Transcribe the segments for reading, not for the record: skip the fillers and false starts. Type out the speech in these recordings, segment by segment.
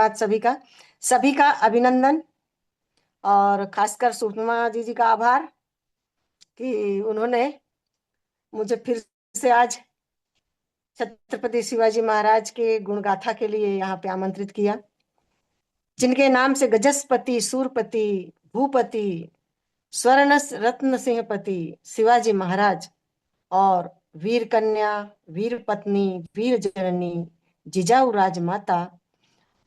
सुप्रभात सभी का अभिनंदन। और खासकर सुषमा जी का आभार कि उन्होंने मुझे फिर से आज छत्रपति शिवाजी महाराज के गुणगाथा के लिए यहाँ पे आमंत्रित किया, जिनके नाम से गजस्पति, सूरपति, भूपति, स्वर्ण रत्न सिंहपति शिवाजी महाराज और वीर कन्या, वीर पत्नी, वीर जननी, जिजाऊ राजमाता,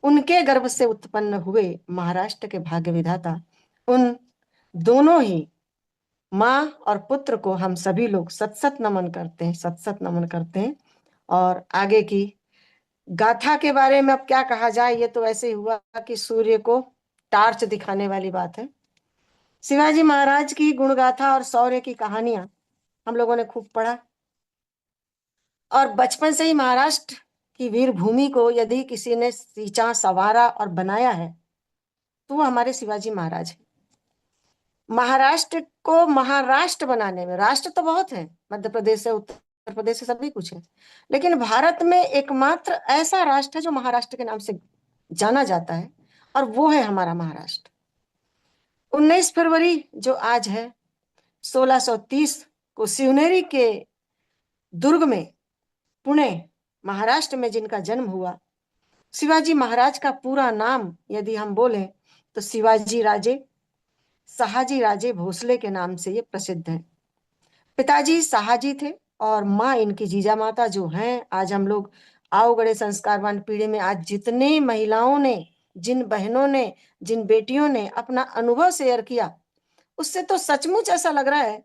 उनके गर्भ से उत्पन्न हुए महाराष्ट्र के भाग्य विधाता, उन दोनों ही माँ और पुत्र को हम सभी लोग सत सत नमन करते हैं, सत सत नमन करते हैं। और आगे की गाथा के बारे में अब क्या कहा जाए, ये तो ऐसे हुआ कि सूर्य को टार्च दिखाने वाली बात है। शिवाजी महाराज की गुणगाथा और शौर्य की कहानियां हम लोगों ने खूब पढ़ा, और बचपन से ही महाराष्ट्र की वीर भूमि को यदि किसी ने सींचा, संवारा और बनाया है तो वो हमारे शिवाजी महाराज हैं। महाराष्ट्र को महाराष्ट्र बनाने में, राष्ट्र तो बहुत है, मध्य प्रदेश से, उत्तर प्रदेश से सभी कुछ है, लेकिन भारत में एकमात्र ऐसा राष्ट्र है जो महाराष्ट्र के नाम से जाना जाता है, और वो है हमारा महाराष्ट्र। 19 फरवरी जो आज है 1630 को शिवनेरी के दुर्ग में, पुणे महाराष्ट्र में जिनका जन्म हुआ, शिवाजी महाराज का पूरा नाम यदि हम बोलें तो शिवाजी राजे शहाजी राजे भोसले के नाम से ये प्रसिद्ध है। पिताजी शहाजी थे और माँ इनकी जीजा माता जो हैं। आज हम लोग आओगढ़े संस्कारवान पीढ़ी में आज जितने महिलाओं ने, जिन बहनों ने, जिन बेटियों ने अपना अनुभव शेयर किया, उससे तो सचमुच ऐसा लग रहा है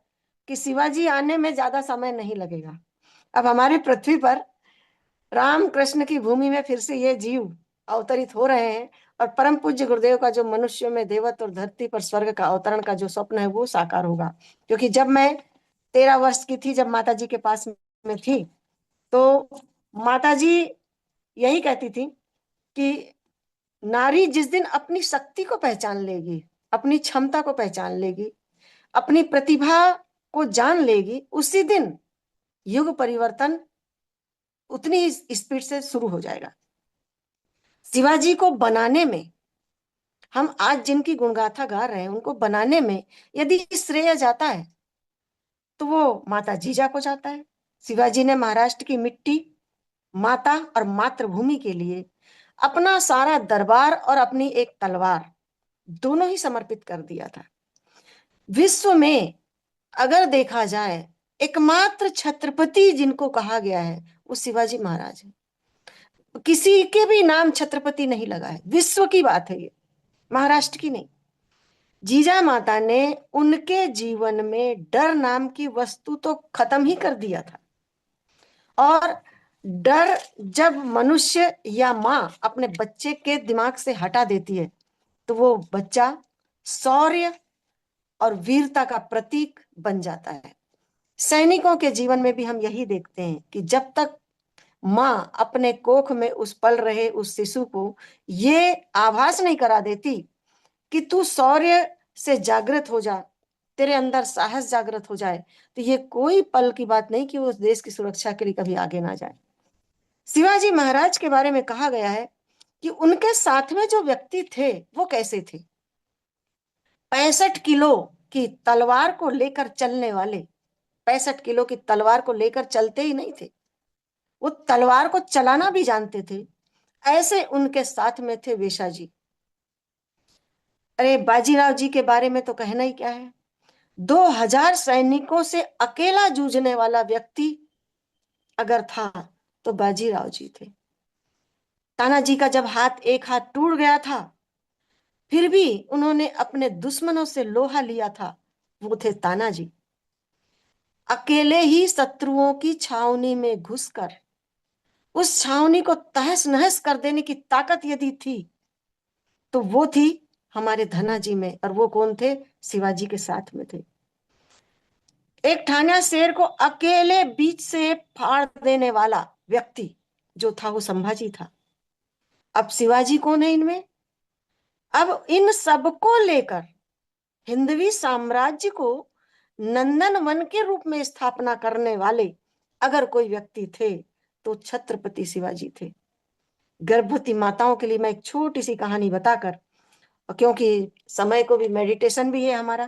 कि शिवाजी आने में ज्यादा समय नहीं लगेगा। अब हमारी पृथ्वी पर राम कृष्ण की भूमि में फिर से ये जीव अवतरित हो रहे हैं, और परम पूज्य गुरुदेव का जो मनुष्य में देवत्व और धरती पर स्वर्ग का अवतरण का जो स्वप्न है वो साकार होगा। क्योंकि जब मैं 13 वर्ष की थी, जब माता जी के पास में थी, तो माता जी यही कहती थी कि नारी जिस दिन अपनी शक्ति को पहचान लेगी, अपनी क्षमता को पहचान लेगी, अपनी प्रतिभा को जान लेगी, उसी दिन युग परिवर्तन उतनी स्पीड से शुरू हो जाएगा। शिवाजी को बनाने में, हम आज जिनकी गुणगाथा गा रहे हैं, उनको बनाने में यदि श्रेय जाता है तो वो माता जीजा को जाता है। शिवाजी ने महाराष्ट्र की मिट्टी, माता और मातृभूमि के लिए अपना सारा दरबार और अपनी एक तलवार दोनों ही समर्पित कर दिया था। विश्व में अगर देखा जाए एकमात्र छत्रपति जिनको कहा गया है वो शिवाजी महाराज है। किसी के भी नाम छत्रपति नहीं लगा है, विश्व की बात है ये, महाराष्ट्र की नहीं। जीजा माता ने उनके जीवन में डर नाम की वस्तु तो खत्म ही कर दिया था। और डर जब मनुष्य या माँ अपने बच्चे के दिमाग से हटा देती है तो वो बच्चा शौर्य और वीरता का प्रतीक बन जाता है। सैनिकों के जीवन में भी हम यही देखते हैं कि जब तक माँ अपने कोख में उस पल रहे उस शिशु को ये आभास नहीं करा देती कि तू शौर्य से जागृत हो जा, तेरे अंदर साहस जागृत हो जाए, तो ये कोई पल की बात नहीं कि वो उस देश की सुरक्षा के लिए कभी आगे ना जाए। शिवाजी महाराज के बारे में कहा गया है कि उनके साथ में जो व्यक्ति थे वो कैसे थे। 65 किलो की तलवार को लेकर चलने वाले, 65 किलो की तलवार को लेकर चलते ही नहीं थे, वो तलवार को चलाना भी जानते थे। ऐसे उनके साथ में थे वेशा जी। अरे बाजीराव जी के बारे में तो कहना ही क्या है। 2000 सैनिकों से अकेला जूझने वाला व्यक्ति अगर था तो बाजीराव जी थे। तानाजी का जब एक हाथ टूट गया था, फिर भी उन्होंने अपने दुश्मनों से लोहा लिया था, वो थे तानाजी। अकेले ही शत्रुओं की छावनी में घुसकर उस छावनी को तहस नहस कर देने की ताकत यदि थी तो वो थी हमारे धनाजी में, और वो कौन थे? शिवाजी के साथ में थे। एक ठान्या शेर को अकेले बीच से फाड़ देने वाला व्यक्ति जो था वो संभाजी था। अब शिवाजी कौन है इनमें? अब इन सबको लेकर हिंदवी साम्राज्य को नंदन वन के रूप में स्थापना करने वाले अगर कोई व्यक्ति थे तो छत्रपति शिवाजी थे। गर्भवती माताओं के लिए मैं एक छोटी सी कहानी बताकर, क्योंकि समय को भी, मेडिटेशन भी है हमारा,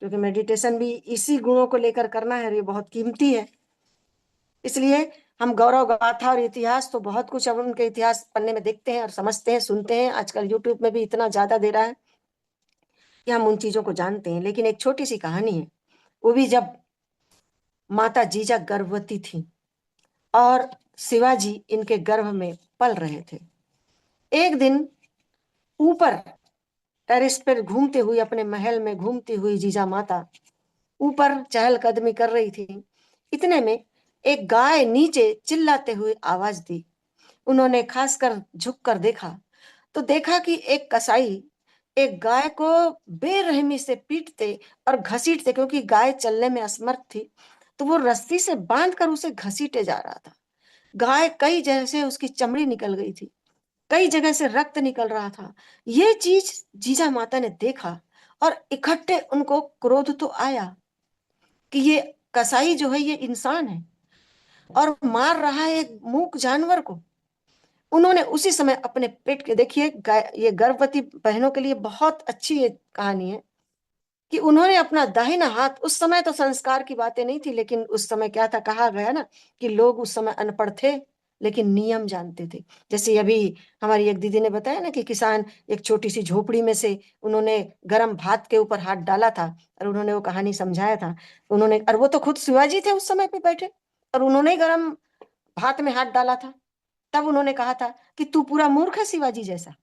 क्योंकि मेडिटेशन भी इसी गुणों को लेकर करना है और ये बहुत कीमती है। इसलिए हम गौरव गाथा और इतिहास तो बहुत कुछ अब उनके इतिहास पढ़ने में देखते हैं और समझते हैं, सुनते हैं। आजकल यूट्यूब में भी इतना ज्यादा दे रहा है कि हम उन चीजों को जानते हैं। लेकिन एक छोटी सी कहानी है, वो भी जब माता जीजा गर्भवती थी और शिवाजी इनके गर्भ में पल रहे थे। एक दिन ऊपर टेरेस पर घूमते हुए, अपने महल में घूमती हुई जीजा माता ऊपर चहलकदमी कर रही थी। इतने में एक गाय नीचे चिल्लाते हुए आवाज दी। उन्होंने खासकर झुककर देखा तो देखा कि एक कसाई एक गाय को बेरहमी से पीटते और घसीटते, क्योंकि गाय चलने में असमर्थ थी, तो वो रस्सी से बांधकर उसे घसीटे जा रहा था। गाय कई जगह से उसकी चमड़ी निकल गई थी, कई जगह से रक्त निकल रहा था। ये चीज जीजा माता ने देखा और इकट्ठे उनको क्रोध तो आया कि ये कसाई जो है ये इंसान है और मार रहा है एक मूक जानवर को। उन्होंने उसी समय अपने पेट के, देखिए ये गर्भवती बहनों के लिए बहुत अच्छी ये कहानी है कि उन्होंने अपना दाहिना हाथ, उस समय तो संस्कार की बातें नहीं थी, लेकिन उस समय क्या था, कहा गया ना कि लोग उस समय अनपढ़ थे लेकिन नियम जानते थे। जैसे अभी हमारी एक दीदी ने बताया ना कि किसान एक छोटी सी झोपड़ी में से उन्होंने गर्म भात के ऊपर हाथ डाला था और उन्होंने वो कहानी समझाया था। उन्होंने, और वो तो खुद शिवाजी थे उस समय पे बैठे, और उन्होंने ही गर्म भात में हाथ डाला था। तब उन्होंने कहा था कि तू पूरा मूर्ख है शिवाजी जैसा।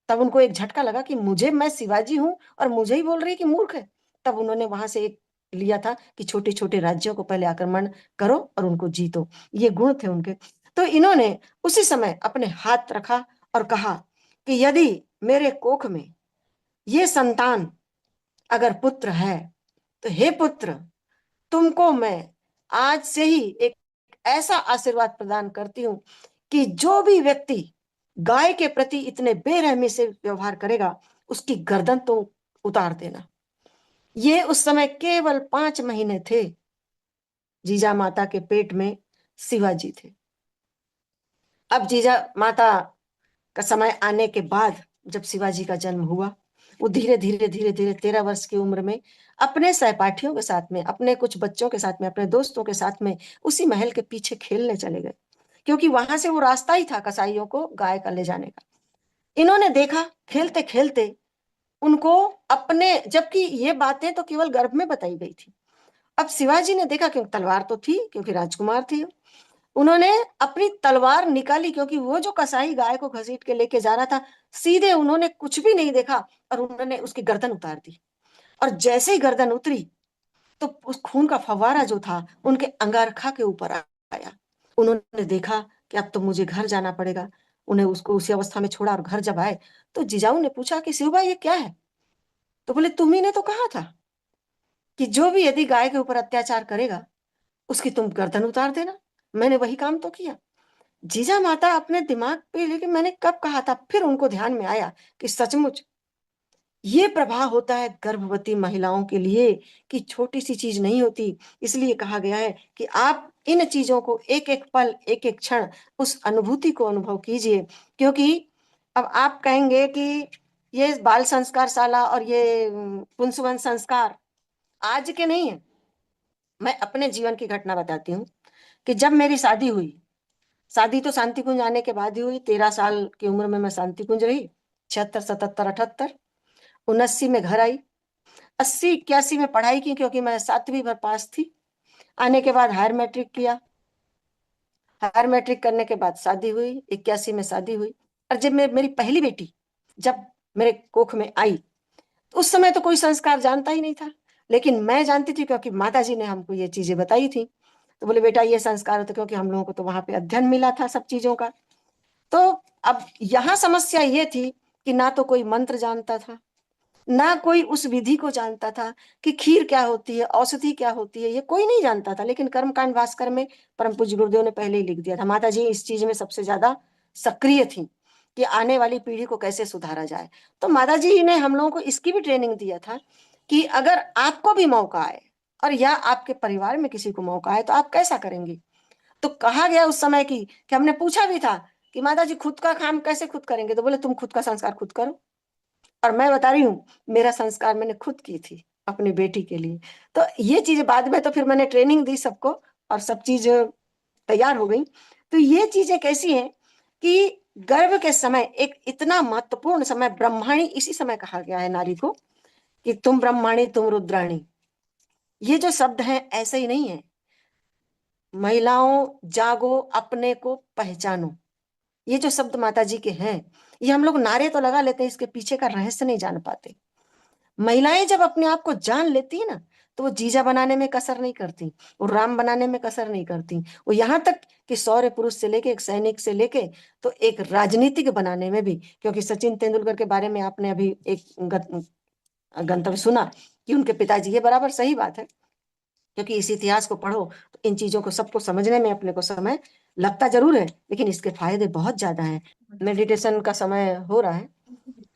तब उनको एक झटका लगा कि मुझे, मैं शिवाजी हूं और मुझे ही बोल रही कि मूर्ख है। तब उन्होंने वहां से एक लिया था कि छोटे छोटे राज्यों को पहले आक्रमण करो और उनको जीतो। ये गुण थे उनके। तो इन्होंने उसी समय अपने हाथ रखा और कहा कि यदि मेरे कोख में ये संतान अगर पुत्र है तो हे पुत्र, तुमको मैं आज से ही एक ऐसा आशीर्वाद प्रदान करती हूं कि जो भी व्यक्ति गाय के प्रति इतने बेरहमी से व्यवहार करेगा उसकी गर्दन तो उतार देना। ये उस समय केवल 5 महीने थे जीजा माता के पेट में शिवाजी थे। अब जीजा माता का समय आने के बाद जब शिवाजी का जन्म हुआ, वो धीरे धीरे धीरे धीरे 13 वर्ष की उम्र में अपने सहपाठियों के साथ में, अपने कुछ बच्चों के साथ में, अपने दोस्तों के साथ में उसी महल के पीछे खेलने चले गए, क्योंकि वहां से वो रास्ता ही था कसाईयों को गाय का ले जाने का। इन्होंने देखा खेलते खेलते उनको अपने, जबकि ये बातें तो केवल गर्भ में बताई गई थी। अब शिवाजी ने देखा, क्योंकि तलवार तो थी, क्योंकि राजकुमार थी, उन्होंने अपनी तलवार निकाली, क्योंकि वो जो कसाई गाय को घसीट के लेके जा रहा था, सीधे उन्होंने कुछ भी नहीं देखा और उन्होंने उसकी गर्दन उतार दी। और जैसे ही गर्दन उतरी तो उस खून का फव्वारा जो था उनके अंगारखा के ऊपर आया। उन्होंने देखा कि अब तो मुझे घर जाना पड़ेगा। उन्हें उसको उसी अवस्था में छोड़ा और घर जब आए तो जिजाऊ ने पूछा कि शिवबा ये क्या है? तो बोले तुम्ही ने तो कहा था कि जो भी यदि गाय के ऊपर अत्याचार करेगा उसकी तुम गर्दन उतार देना। मैंने वही काम तो किया। जीजा माता अपने दिमाग पे, लेकिन मैंने कब कहा था, फिर उनको ध्यान में आया कि सचमुच ये प्रभाव होता है गर्भवती महिलाओं के लिए कि छोटी सी चीज नहीं होती। इसलिए कहा गया है कि आप इन चीजों को एक एक पल, एक एक क्षण उस अनुभूति को अनुभव कीजिए। क्योंकि अब आप कहेंगे कि ये बाल संस्कार शाला और ये पुंसवन संस्कार आज के नहीं है। मैं अपने जीवन की घटना बताती हूँ कि जब मेरी शादी हुई, शादी तो शांति कुंज आने के बाद ही हुई। 13 साल की उम्र में मैं शांति कुंज रही, 76, 77, 78, 79 में घर आई, 80, 81 में पढ़ाई की, क्योंकि मैं 7वीं भर पास थी। आने के बाद हायर मैट्रिक किया। हायर मैट्रिक करने के बाद शादी हुई, 81 में शादी हुई। और जब मेरी पहली बेटी जब मेरे कोख में आई, तो उस समय तो कोई संस्कार जानता ही नहीं था, लेकिन मैं जानती थी क्योंकि माता जी ने हमको ये चीजें बताई थी। तो बोले बेटा ये संस्कार होता, क्योंकि हम लोगों को तो वहां पे अध्ययन मिला था सब चीजों का। तो अब यहाँ समस्या ये थी कि ना तो कोई मंत्र जानता था, ना कोई उस विधि को जानता था कि खीर क्या होती है, औषधि क्या होती है, ये कोई नहीं जानता था। लेकिन कर्मकांड भास्कर में परम पूज्य गुरुदेव ने पहले ही लिख दिया था। माता जी इस चीज में सबसे ज्यादा सक्रिय थी कि आने वाली पीढ़ी को कैसे सुधारा जाए। तो माता जी ने हम लोगों को इसकी भी ट्रेनिंग दिया था कि अगर आपको भी मौका आए और या आपके परिवार में किसी को मौका आए तो आप कैसा करेंगे। तो कहा गया उस समय की कि हमने पूछा भी था कि माता जी खुद का काम कैसे खुद करेंगे, तो बोले तुम खुद का संस्कार खुद करो। और मैं बता रही हूँ, मेरा संस्कार मैंने खुद की थी अपनी बेटी के लिए। तो ये चीजें बाद में तो फिर मैंने ट्रेनिंग दी सबको और सब चीज तैयार हो गई। तो ये चीजें कैसी हैं कि गर्भ के समय एक इतना महत्वपूर्ण समय, ब्रह्माणी इसी समय कहा गया है नारी को कि तुम ब्रह्माणी तुम रुद्राणी। ये जो शब्द है ऐसे ही नहीं है। महिलाओं जागो, अपने को पहचानो, ये जो शब्द माता जी के हैं, ये हम लोग नारे तो लगा लेते हैं, इसके पीछे का रहस्य नहीं जान पाते। महिलाएं जब अपने आप को जान लेती है ना, तो वो जीजा बनाने में कसर नहीं करती, वो राम बनाने में कसर नहीं करती, वो यहाँ तक कि शौर्य पुरुष से लेके, एक सैनिक से लेके, तो एक राजनीतिक बनाने में भी। क्योंकि सचिन तेंदुलकर के बारे में आपने अभी एक गंतव्य सुना कि उनके पिताजी, ये बराबर सही बात है। क्योंकि इस इतिहास को पढ़ो तो इन चीजों को सबको समझने में अपने को समय लगता जरूर है, लेकिन इसके फायदे बहुत ज्यादा हैं। मेडिटेशन का समय हो रहा है,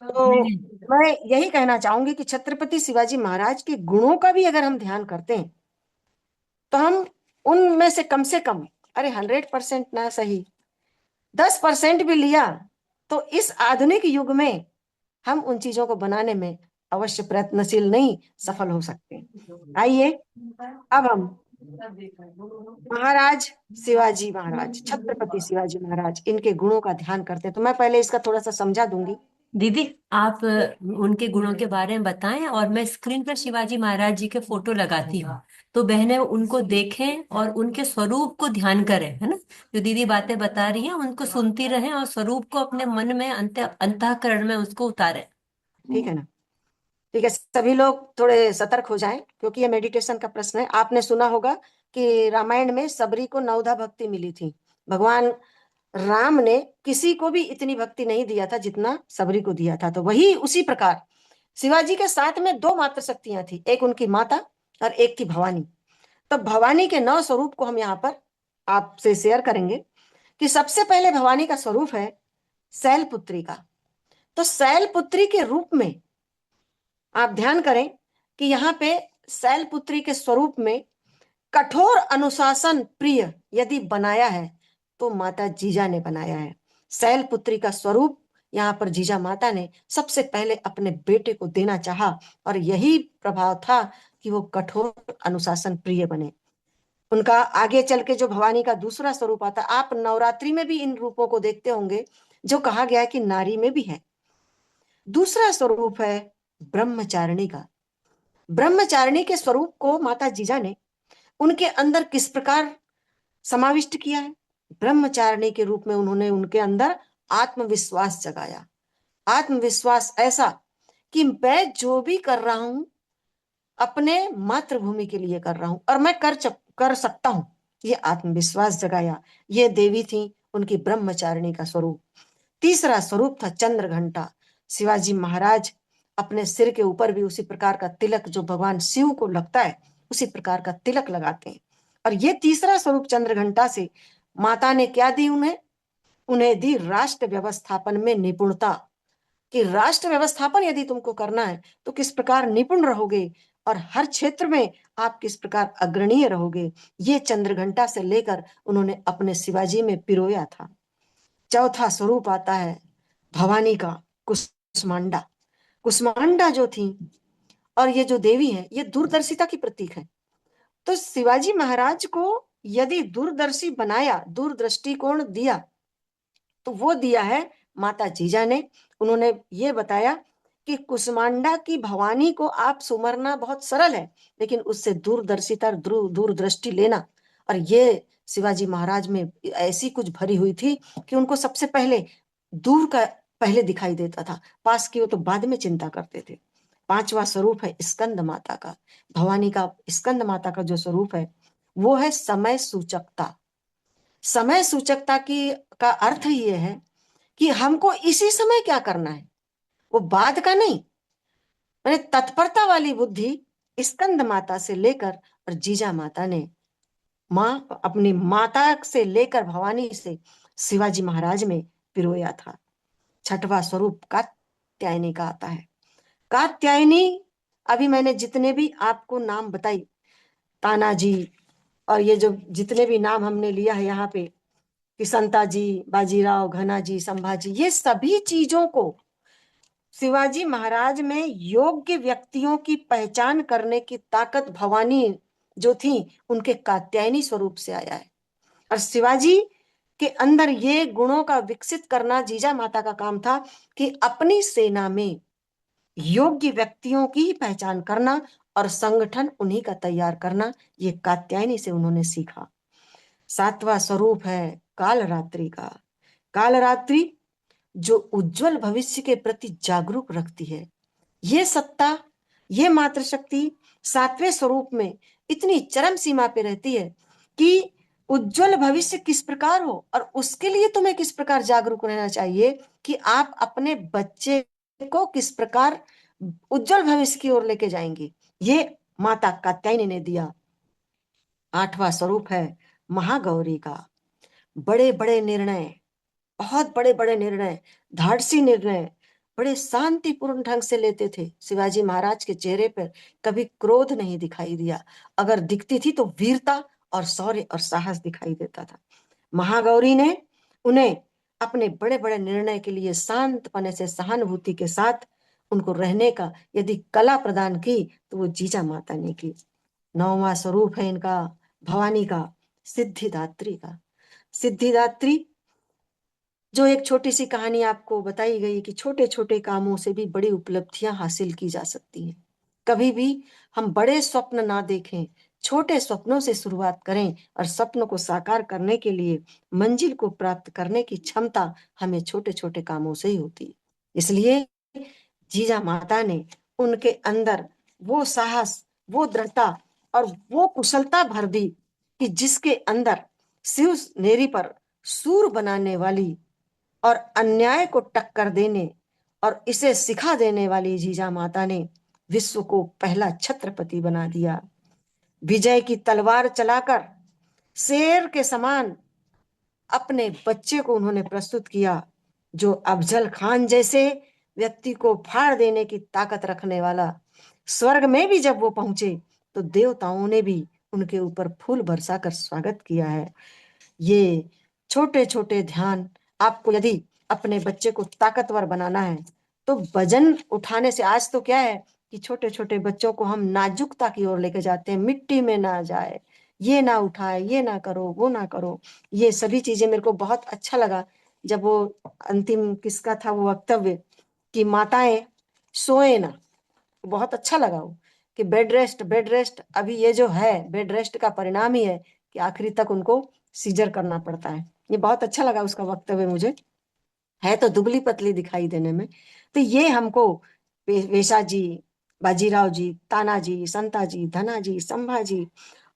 तो मैं यही कहना चाहूंगी कि छत्रपति शिवाजी महाराज के गुणों का भी अगर हम ध्यान करते हैं, तो हम उनमें से कम, अरे 100% ना सही, 10% भी लिया तो इस आधुनिक युग में हम उन चीजों को बनाने में अवश्य प्रयत्नशील नहीं सफल हो सकते। आइए अब हम महाराज शिवाजी महाराज, छत्रपति शिवाजी महाराज, इनके गुणों का ध्यान करते हैं। तो मैं पहले इसका थोड़ा सा समझा दूंगी। दीदी, आप उनके गुणों के बारे में बताएं और मैं स्क्रीन पर शिवाजी महाराज जी के फोटो लगाती हूँ, तो बहनें उनको देखें और उनके स्वरूप को ध्यान करें, है ना। जो दीदी बातें बता रही हैं उनको सुनती रहें और स्वरूप को अपने मन में अंतःकरण में उसको उतारें। ठीक है ना। ठीक है, सभी लोग थोड़े सतर्क हो जाएं, क्योंकि ये मेडिटेशन का प्रश्न है। आपने सुना होगा कि रामायण में सबरी को 9 भक्ति मिली थी। भगवान राम ने किसी को भी इतनी भक्ति नहीं दिया था जितना सबरी को दिया था। तो वही उसी प्रकार शिवाजी के साथ में 2 मात्र शक्तियां थी, एक उनकी माता और एक थी भवानी। तो भवानी के 9 स्वरूप को हम यहाँ पर आपसे शेयर करेंगे। कि सबसे पहले भवानी का स्वरूप है शैलपुत्री का। तो शैलपुत्री के रूप में आप ध्यान करें कि यहाँ पे शैलपुत्री के स्वरूप में कठोर अनुशासन प्रिय यदि बनाया है, तो माता जीजा ने बनाया है। शैलपुत्री का स्वरूप यहाँ पर जीजा माता ने सबसे पहले अपने बेटे को देना चाहा, और यही प्रभाव था कि वो कठोर अनुशासन प्रिय बने। उनका आगे चल के जो भवानी का दूसरा स्वरूप आता, आप नवरात्रि में भी इन रूपों को देखते होंगे, जो कहा गया है कि नारी में भी है। दूसरा स्वरूप है ब्रह्मचारिणी का। ब्रह्मचारिणी के स्वरूप को माता जीजा ने उनके अंदर किस प्रकार समाविष्ट किया है। ब्रह्मचारिणी के रूप में उन्होंने उनके अंदर आत्मविश्वास जगाया। आत्मविश्वास ऐसा कि मैं जो भी कर रहा हूं अपने मातृभूमि के लिए कर रहा हूं, और मैं कर सकता हूं, ये आत्मविश्वास जगाया। ये देवी थी उनकी ब्रह्मचारिणी का स्वरूप। तीसरा स्वरूप था चंद्र घंटा। शिवाजी महाराज अपने सिर के ऊपर भी उसी प्रकार का तिलक, जो भगवान शिव को लगता है उसी प्रकार का तिलक लगाते हैं। और ये तीसरा स्वरूप चंद्र घंटा से माता ने क्या दी उन्हें, उन्हें दी राष्ट्र व्यवस्थापन में निपुणता। कि राष्ट्र व्यवस्थापन यदि तुमको करना है तो किस प्रकार निपुण रहोगे, और हर क्षेत्र में आप किस प्रकार अग्रणीय रहोगे, ये चंद्रघंटा से लेकर उन्होंने अपने शिवाजी में पिरोया था। चौथा स्वरूप आता है भवानी का कुष्मांडा। कुष्मांडा जो थी और ये जो देवी है, ये दूरदर्शिता की प्रतीक है। तो शिवाजी महाराज को यदि दूरदर्शी बनाया, दूरदृष्टिकोण दिया, तो वो दिया है माता जीजा ने। उन्होंने ये बताया कि कुष्मांडा की भवानी को आप सुमरना बहुत सरल है, लेकिन उससे दूरदर्शिता, दूरदृष्टि लेना, और ये शिवाजी महाराज में ऐसी कुछ भरी हुई थी कि उनको सबसे पहले दूर का पहले दिखाई देता था, पास की हो तो बाद में चिंता करते थे। पांचवा स्वरूप है स्कंद माता का। भवानी का स्कंद माता का जो स्वरूप है वो है समय सूचकता। समय सूचकता की का अर्थ ये है कि हमको इसी समय क्या करना है, वो बाद का नहीं। मैंने तत्परता वाली बुद्धि स्कंद माता से लेकर और जीजा माता ने, माँ अपनी माता से लेकर भवानी से शिवाजी महाराज में पिरोया था। छठवां स्वरूप कात्यायनी का आता है। कात्यायनी, अभी मैंने जितने भी आपको नाम बताई, तानाजी और ये जो जितने भी नाम हमने लिया है यहाँ पे, कि संताजी, बाजीराव, घनाजी, संभाजी, ये सभी चीजों को शिवाजी महाराज में योग्य व्यक्तियों की पहचान करने की ताकत भवानी जो थी उनके कात्यायनी स्वरूप से आया है। और शिवाजी के अंदर ये गुणों का विकसित करना जीजा माता का काम था कि अपनी सेना में योग्य व्यक्तियों की ही पहचान करना और संगठन उन्हीं का तैयार करना, ये कात्यायनी से उन्होंने सीखा। सातवां स्वरूप है कालरात्रि का। कालरात्रि जो उज्जवल भविष्य के प्रति जागरूक रखती है। ये सत्ता, ये मातृशक्ति सातवें स्वरूप में इतनी चरम सीमा पे रहती है कि उज्जवल भविष्य किस प्रकार हो और उसके लिए तुम्हें किस प्रकार जागरूक रहना चाहिए कि आप अपने बच्चे को किस प्रकार उज्जवल भविष्य की ओर लेके जाएंगे, ये माता कात्यायनी ने दिया। आठवां स्वरूप है महागौरी का। बड़े बड़े निर्णय, बहुत बड़े बड़े निर्णय, धाड़सी निर्णय बड़े शांतिपूर्ण ढंग से लेते थे। शिवाजी महाराज के चेहरे पर कभी क्रोध नहीं दिखाई दिया, अगर दिखती थी तो वीरता और शौर्य और साहस दिखाई देता था। महागौरी ने उन्हें अपने बड़े बड़े निर्णय के लिए शांतपने से सहानुभूति के साथ उनको रहने का यदि कला प्रदान की तो वो जीजा माता ने की। नौवां स्वरूप है इनका भवानी का, सिद्धिदात्री का। सिद्धिदात्री जो एक छोटी सी कहानी आपको बताई गई कि छोटे छोटे कामों से भी बड़ी उपलब्धियां हासिल की जा सकती हैं। कभी भी हम बड़े स्वप्न ना देखें, छोटे स्वप्नों से शुरुआत करें और स्वप्नों को साकार करने के लिए मंजिल को प्राप्त करने की क्षमता हमें छोटे छोटे कामों से ही होती है। इसलिए जीजा माता ने उनके अंदर वो साहस, वो दृढ़ता और वो कुशलता भर दी कि जिसके अंदर शिव नेरी पर सूर बनाने वाली और अन्याय को टक्कर देने और इसे सिखा देने वाली जीजा माता ने विश्व को पहला छत्रपति बना दिया। विजय की तलवार चलाकर शेर के समान अपने बच्चे को उन्होंने प्रस्तुत किया, जो अफजल खान जैसे व्यक्ति को फाड़ देने की ताकत रखने वाला। स्वर्ग में भी जब वो पहुंचे तो देवताओं ने भी उनके ऊपर फूल बरसा कर स्वागत किया है। ये छोटे छोटे ध्यान, आपको यदि अपने बच्चे को ताकतवर बनाना है तो वजन उठाने से, आज तो क्या है कि छोटे छोटे बच्चों को हम नाजुकता की ओर लेके जाते हैं, मिट्टी में ना जाए, ये ना उठाए, ये ना करो, वो ना करो। ये सभी चीजें मेरे को बहुत अच्छा लगा जब वो अंतिम किसका था वो वक्तव्य कि माताएं सोए ना, बहुत अच्छा लगा वो कि बेड रेस्ट, बेड रेस्ट। अभी ये जो है बेड रेस्ट का परिणाम ही है कि आखिरी तक उनको सीजर करना पड़ता है। ये बहुत अच्छा लगा उसका वक्तव्य मुझे, है तो दुबली पतली दिखाई देने में। तो ये हमको वेशा जी, बाजीराव जी, तानाजी, संताजी, धनाजी, संभाजी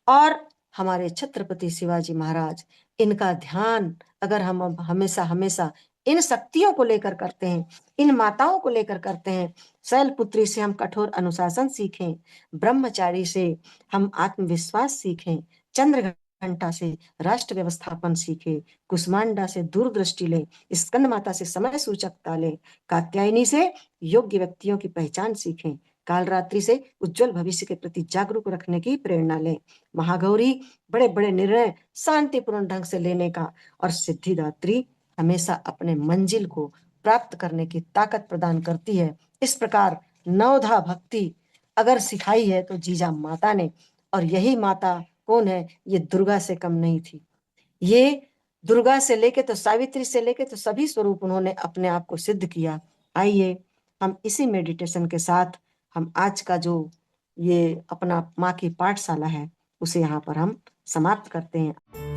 और हमारे छत्रपति शिवाजी महाराज, इनका ध्यान अगर हम अब हमेशा हमेशा इन शक्तियों को लेकर करते हैं, इन माताओं को लेकर करते हैं, शैलपुत्री से हम कठोर अनुशासन सीखें, ब्रह्मचारी से हम आत्मविश्वास सीखें, चंद्र घंटा से राष्ट्र व्यवस्थापन सीखे, कुष्मांडा से दूरदृष्टि लें, स्कंद माता से समय सूचकता लें, कात्यायनी से योग्य व्यक्तियों की पहचान सीखें, कालरात्रि से उज्जवल भविष्य के प्रति जागरूक रखने की प्रेरणा लें, महागौरी बड़े बड़े निर्णय शांतिपूर्ण ढंग से लेने का, और सिद्धिदात्री हमेशा अपने मंजिल को प्राप्त करने की ताकत प्रदान करती है। इस प्रकार नवधा भक्ति अगर सिखाई है तो जीजा माता ने, और यही माता कौन है, ये दुर्गा से कम नहीं थी। ये दुर्गा से लेके तो सावित्री से लेके तो सभी स्वरूप उन्होंने अपने आप को सिद्ध किया। आइए हम इसी मेडिटेशन के साथ हम आज का जो ये अपना माँ की पाठशाला है उसे यहाँ पर हम समाप्त करते हैं।